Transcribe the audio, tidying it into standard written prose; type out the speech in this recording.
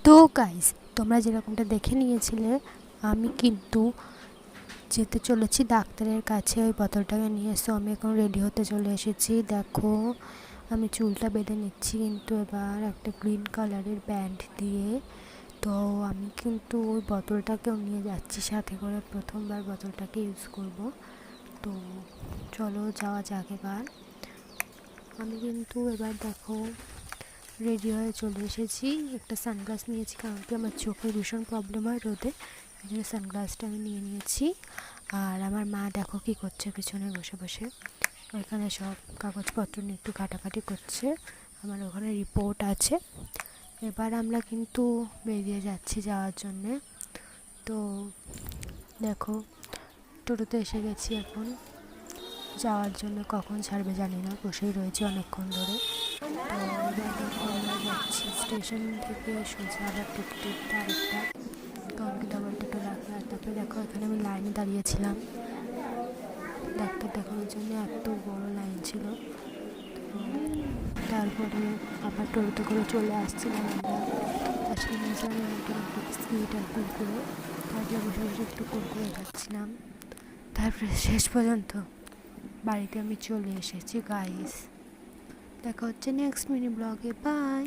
তো গাইস, তোমরা যেরকমটা দেখে নিয়েছিলে, আমি কিন্তু যেতে চলেছি ডাক্তারের কাছে ওই বোতলটাকে নিয়ে। এসো, আমি এখন রেডি হতে চলে এসেছি। দেখো, আমি চুলটা বেঁধে নিচ্ছি কিন্তু এবার একটা গ্রিন কালারের ব্যান্ড দিয়ে। তো আমি কিন্তু ওই বোতলটাকেও নিয়ে যাচ্ছি সাথে করে, প্রথমবার বোতলটাকে ইউজ করব। তো চলো যাওয়া যাক। এবার আমি কিন্তু এবার দেখো রেডি হয়ে চলে এসেছি। একটা সানগ্লাস নিয়েছি, কারণ কি আমার চোখের ভীষণ প্রবলেম হয় রোদে, এই জন্য সানগ্লাসটা আমি নিয়ে নিয়েছি। আর আমার মা দেখো কী করছে, পিছনে বসে বসে ওইখানে সব কাগজপত্র নিয়ে একটু ঘাটাঘাটি করছে। আমার ওখানে রিপোর্ট আছে। এবার আমরা কিন্তু বেরিয়ে যাচ্ছি যাওয়ার জন্যে। তো দেখো, টোটোতে এসে গেছি এখন যাওয়ার জন্য। কখন ছাড়বে জানি না, বসেই রয়েছে অনেকক্ষণ ধরে। তো এবার দেখো আমরা যাচ্ছি স্টেশন থেকে সোজা আবার টিকটিক আরেকটা, কারণ কি ডবল টোটো রাখবে। আর তারপরে দেখো এখানে আমি লাইনে দাঁড়িয়েছিলাম ডাক্তার দেখানোর জন্য, এত বড় লাইন ছিল। তো তারপরে আবার টোটোতে করে চলে আসছিলাম আমরা। আসলে নিয়েছিলাম একটা বিস্কিট আর কুরকুরে, তারপরে বসে বসে একটু কুরকুরে খাচ্ছিলাম। তারপরে শেষ পর্যন্ত বাড়িতে আমি চলে এসেছি গাইস। দেখা হচ্ছে নেক্সট মিনি ব্লগে, বাই।